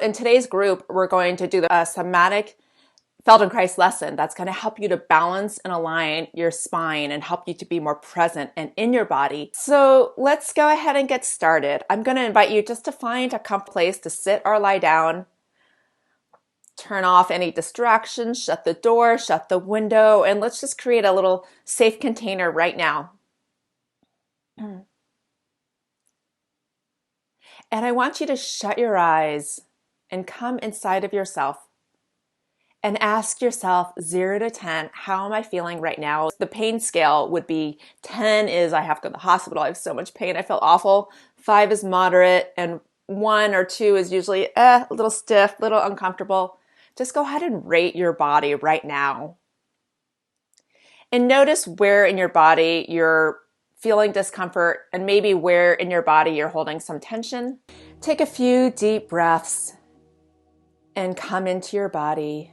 In today's group, we're going to do a somatic Feldenkrais lesson that's going to help you to balance and align your spine and help you to be more present and in your body. So let's go ahead and get started. I'm going to invite you just to find a comfortable place to sit or lie down. Turn off any distractions, shut the door, shut the window, and let's just create a little safe container right now. And I want you to shut your eyes and come inside of yourself and ask yourself 0 to 10, how am I feeling right now? The pain scale would be 10 is I have to go to the hospital, I have so much pain, I feel awful. 5 is moderate, and 1 or 2 is usually a little stiff, a little uncomfortable. Just go ahead and rate your body right now. And notice where in your body you're feeling discomfort and maybe where in your body you're holding some tension. Take a few deep breaths and come into your body.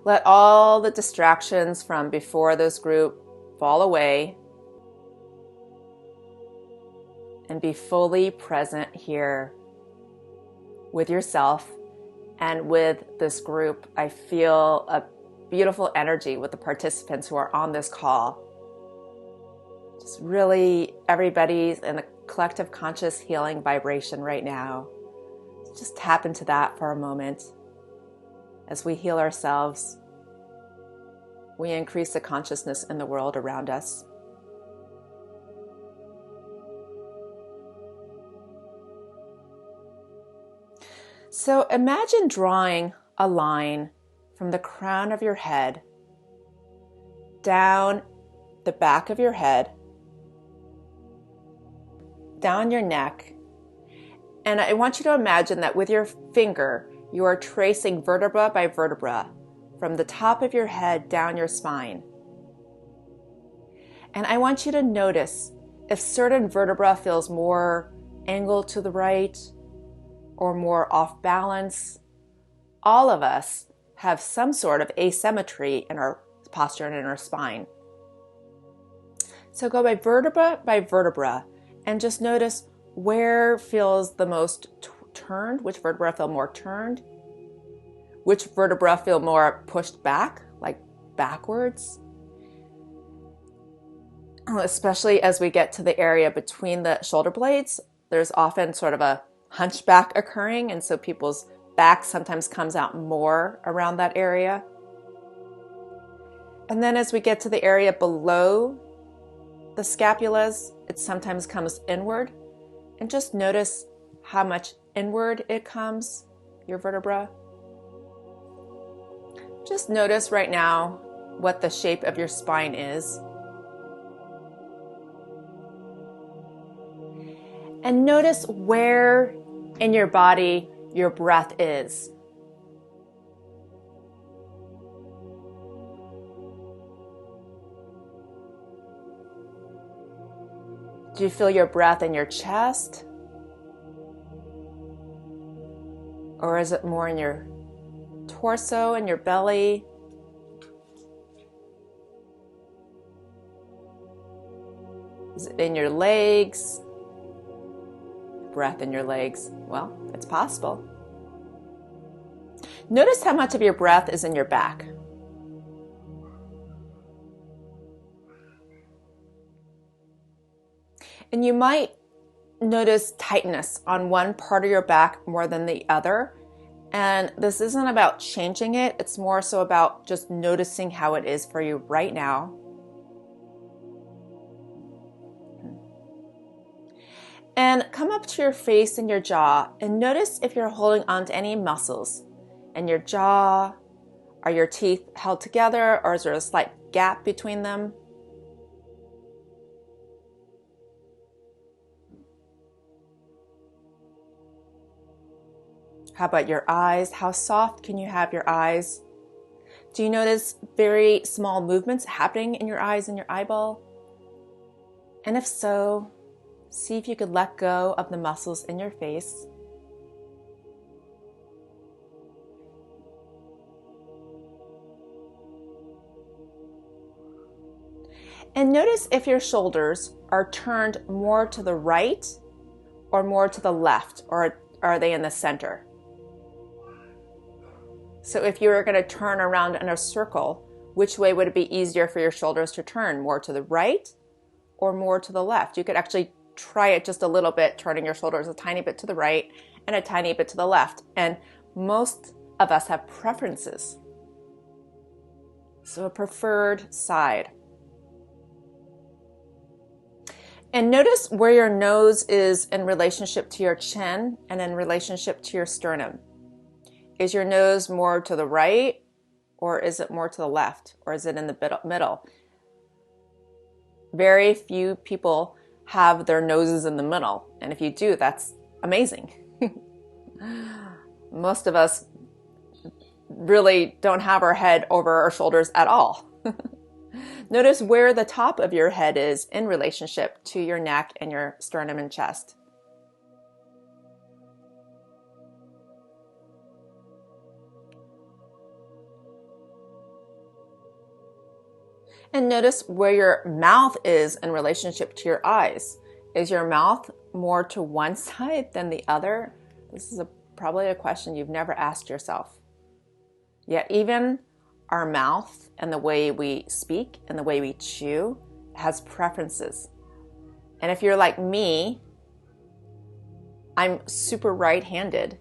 Let all the distractions from before this group fall away and be fully present here with yourself and with this group. I feel a beautiful energy with the participants who are on this call. Just really everybody's in a collective conscious healing vibration right now. Just tap into that for a moment. As we heal ourselves, we increase the consciousness in the world around us. So imagine drawing a line from the crown of your head down the back of your head, down your neck, and I want you to imagine that with your finger you are tracing vertebra by vertebra from the top of your head down your spine. And I want you to notice if certain vertebra feels more angled to the right or more off balance. All of us have some sort of asymmetry in our posture and in our spine. So go by vertebra and just notice where feels the most turned, which vertebra feel more turned, which vertebra feel more pushed back, like backwards. Especially as we get to the area between the shoulder blades, there's often sort of a hunchback occurring, and so people's back sometimes comes out more around that area. And then as we get to the area below the scapulas, it sometimes comes inward, and just notice how much inward it comes, your vertebra. Just notice right now what the shape of your spine is. And notice where in your body your breath is. Do you feel your breath in your chest? Or is it more in your torso and your belly? Is it in your legs? Breath in your legs? Well, it's possible. Notice how much of your breath is in your back. And you might notice tightness on one part of your back more than the other. And this isn't about changing it. It's more so about just noticing how it is for you right now. And come up to your face and your jaw and notice if you're holding on to any muscles in your jaw. Are your teeth held together, or is there a slight gap between them? How about your eyes? How soft can you have your eyes? Do you notice very small movements happening in your eyes and your eyeball? And if so, see if you could let go of the muscles in your face. And notice if your shoulders are turned more to the right or more to the left, or are they in the center? So if you were going to turn around in a circle, which way would it be easier for your shoulders to turn? More to the right or more to the left? You could actually try it just a little bit, turning your shoulders a tiny bit to the right and a tiny bit to the left. And most of us have preferences. So a preferred side. And notice where your nose is in relationship to your chin and in relationship to your sternum. Is your nose more to the right, or is it more to the left, or is it in the middle? Very few people have their noses in the middle, and if you do, that's amazing. Most of us really don't have our head over our shoulders at all. Notice where the top of your head is in relationship to your neck and your sternum and chest. And notice where your mouth is in relationship to your eyes. Is your mouth more to one side than the other? This is probably a question you've never asked yourself. Yet even our mouth and the way we speak and the way we chew has preferences. And if you're like me, I'm super right-handed.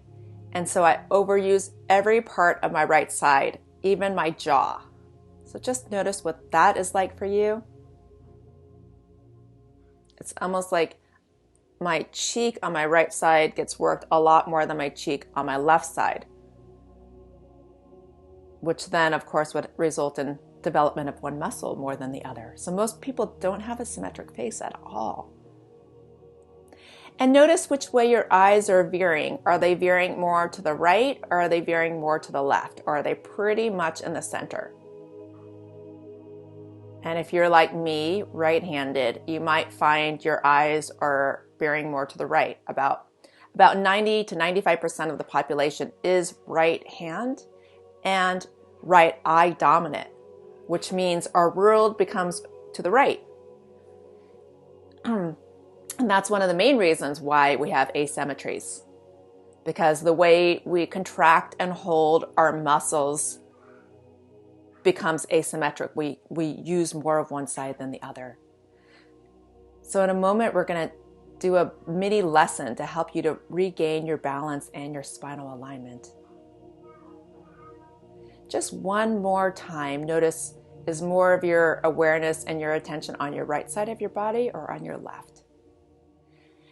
And so I overuse every part of my right side, even my jaw. So just notice what that is like for you. It's almost like my cheek on my right side gets worked a lot more than my cheek on my left side, which then, of course, would result in development of one muscle more than the other. So most people don't have a symmetric face at all. And notice which way your eyes are veering. Are they veering more to the right, or are they veering more to the left? Or are they pretty much in the center? And if you're like me, right-handed, you might find your eyes are veering more to the right. About 90 to 95% of the population is right hand and right eye dominant, which means our world becomes to the right. And that's one of the main reasons why we have asymmetries, because the way we contract and hold our muscles becomes asymmetric. We use more of one side than the other. So in a moment, we're going to do a mini lesson to help you to regain your balance and your spinal alignment. Just one more time, notice, is more of your awareness and your attention on your right side of your body or on your left?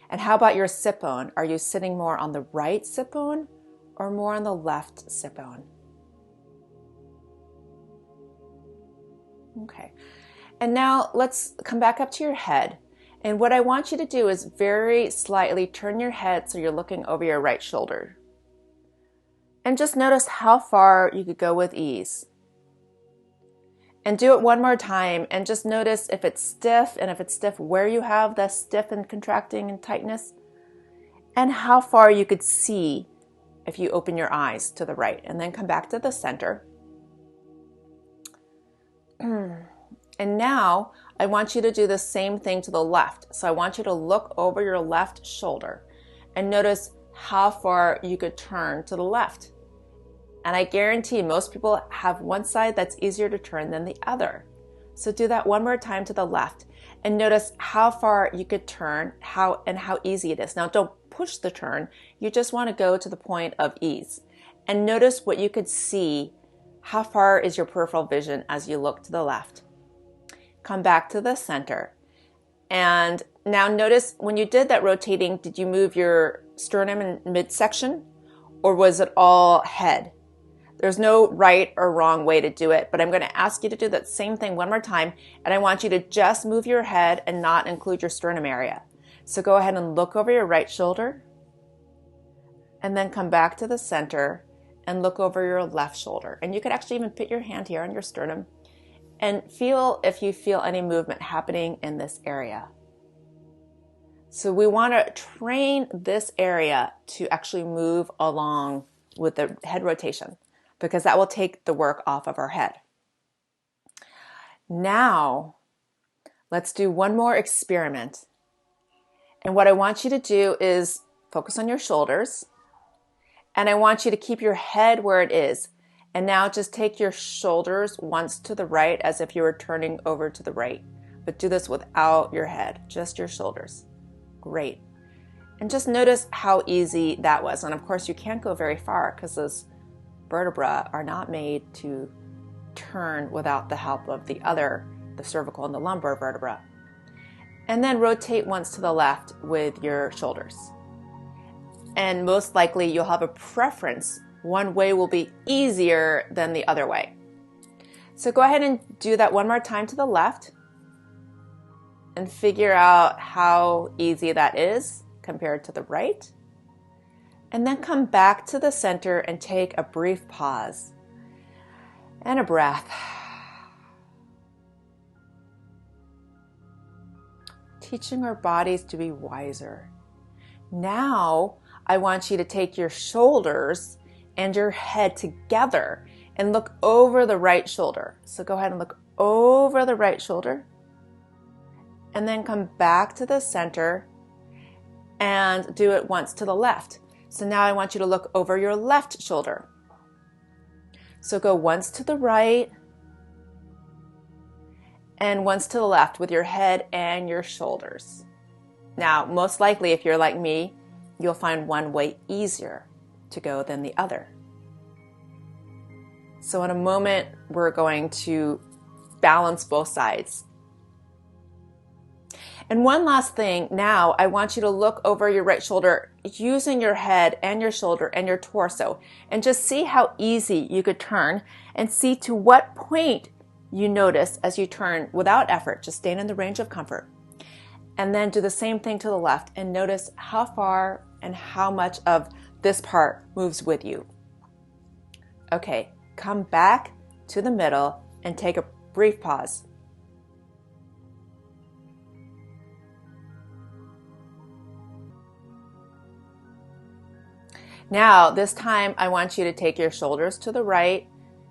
And how about your sit bone? Are you sitting more on the right sit bone or more on the left sit bone? Okay. And now let's come back up to your head. And what I want you to do is very slightly turn your head so you're looking over your right shoulder. And just notice how far you could go with ease. And do it one more time and just notice if it's stiff, and if it's stiff, where you have the stiff and contracting and tightness, and how far you could see if you open your eyes to the right. And then come back to the center. And now I want you to do the same thing to the left. So I want you to look over your left shoulder and notice how far you could turn to the left. And I guarantee most people have one side that's easier to turn than the other. So do that one more time to the left and notice how far you could turn, how easy it is. Now don't push the turn. You just want to go to the point of ease. And notice what you could see. How far is your peripheral vision as you look to the left? Come back to the center. And now notice when you did that rotating, did you move your sternum and midsection, or was it all head? There's no right or wrong way to do it, but I'm going to ask you to do that same thing one more time, and I want you to just move your head and not include your sternum area. So go ahead and look over your right shoulder, and then come back to the center and look over your left shoulder. And you could actually even put your hand here on your sternum and feel if you feel any movement happening in this area. So we want to train this area to actually move along with the head rotation, because that will take the work off of our head. Now, Let's do one more experiment. And what I want you to do is focus on your shoulders. And I want you to keep your head where it is. And now just take your shoulders once to the right as if you were turning over to the right. But do this without your head, just your shoulders. Great. And just notice how easy that was. And of course, you can't go very far because those vertebrae are not made to turn without the help of the cervical and the lumbar vertebra. And then rotate once to the left with your shoulders. And most likely you'll have a preference. One way will be easier than the other way. So go ahead and do that one more time to the left and figure out how easy that is compared to the right. And then come back to the center and take a brief pause and a breath. Teaching our bodies to be wiser. Now, I want you to take your shoulders and your head together and look over the right shoulder. So go ahead and look over the right shoulder and then come back to the center and do it once to the left. So now I want you to look over your left shoulder. So go once to the right and once to the left with your head and your shoulders. Now, most likely, if you're like me, you'll find one way easier to go than the other. So in a moment, we're going to balance both sides. And one last thing, now I want you to look over your right shoulder using your head and your shoulder and your torso and just see how easy you could turn and see to what point you notice as you turn without effort, just staying in the range of comfort. And then do the same thing to the left and notice how far and how much of this part moves with you. Okay, come back to the middle and take a brief pause. Now, this time I want you to take your shoulders to the right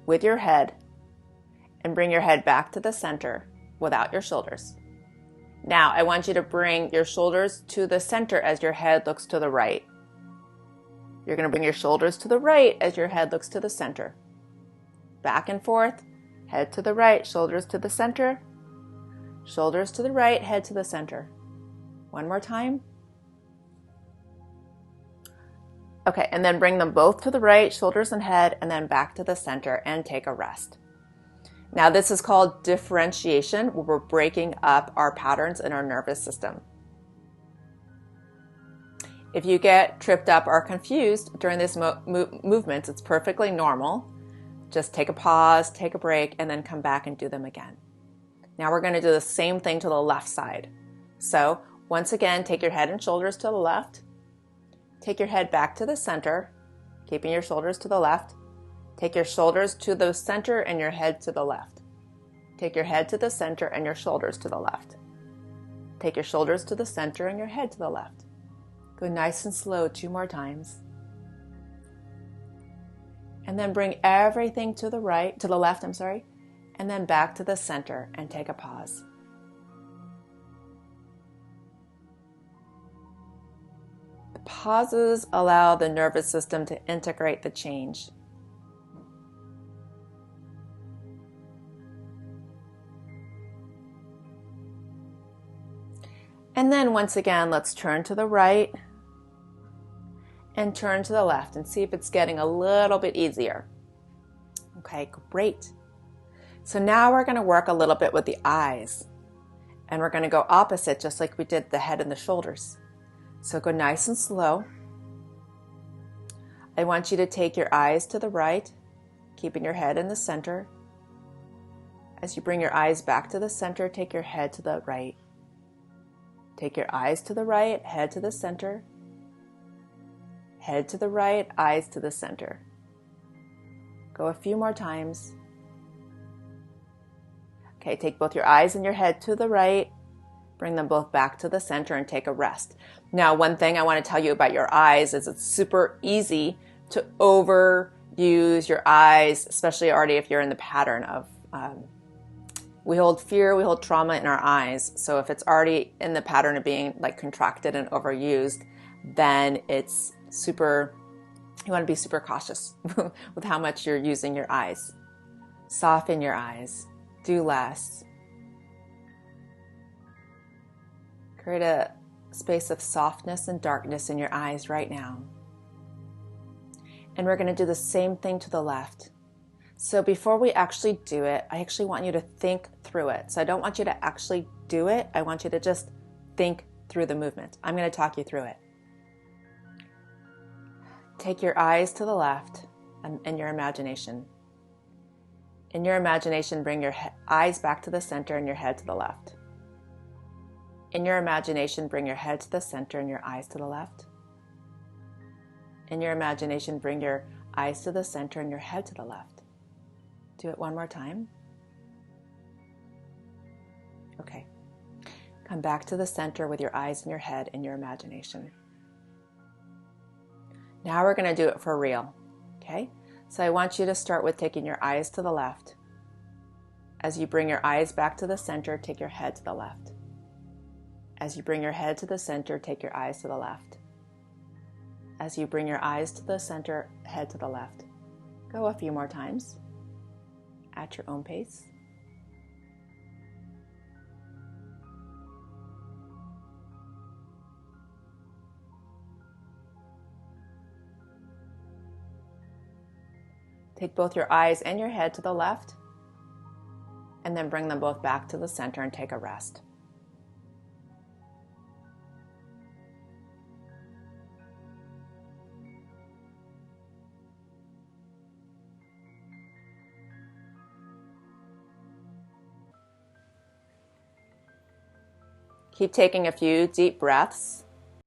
with your head and bring your head back to the center without your shoulders. Now, I want you to bring your shoulders to the center as your head looks to the right. You're going to bring your shoulders to the right as your head looks to the center. Back and forth, head to the right, shoulders to the center, shoulders to the right, head to the center. One more time. Okay, and then bring them both to the right, shoulders and head, and then back to the center and take a rest. Now, this is called differentiation, where we're breaking up our patterns in our nervous system. If you get tripped up or confused during these movements, it's perfectly normal. Just take a pause, take a break, and then come back and do them again. Now we're going to do the same thing to the left side. So once again, take your head and shoulders to the left. Take your head back to the center, keeping your shoulders to the left. Take your shoulders to the center and your head to the left. Take your head to the center and your shoulders to the left. Take your shoulders to the center and your head to the left. Go nice and slow 2 more times. And then bring everything to the left, and then back to the center and take a pause. The pauses allow the nervous system to integrate the change. And then once again, let's turn to the right and turn to the left and see if it's getting a little bit easier. Okay, great. So now we're going to work a little bit with the eyes. And we're going to go opposite, just like we did the head and the shoulders. So go nice and slow. I want you to take your eyes to the right, keeping your head in the center. As you bring your eyes back to the center, take your head to the right. Take your eyes to the right, head to the center. Head to the right, eyes to the center. Go a few more times. Okay, take both your eyes and your head to the right. Bring them both back to the center and take a rest. Now, one thing I want to tell you about your eyes is it's super easy to overuse your eyes, especially already if you're in the pattern of We hold fear, we hold trauma in our eyes. So if it's already in the pattern of being like contracted and overused, then it's super, you want to be super cautious with how much you're using your eyes. Soften your eyes. Do less. Create a space of softness and darkness in your eyes right now. And we're going to do the same thing to the left. So before we actually do it, I actually want you to think through it. So I don't want you to actually do it. I want you to just think through the movement. I'm going to talk you through it. Take your eyes to the left in your imagination. In your imagination, bring your eyes back to the center and your head to the left. In your imagination, bring your head to the center and your eyes to the left. In your imagination, bring your eyes to the center and your head to the left. Do it one more time. Okay. Come back to the center with your eyes and your head in your imagination. Now we're going to do it for real. Okay? So I want you to start with taking your eyes to the left. As you bring your eyes back to the center, take your head to the left. As you bring your head to the center, take your eyes to the left. As you bring your eyes to the center, head to the left. Go a few more times at your own pace. Take both your eyes and your head to the left, and then bring them both back to the center and take a rest. Keep taking a few deep breaths.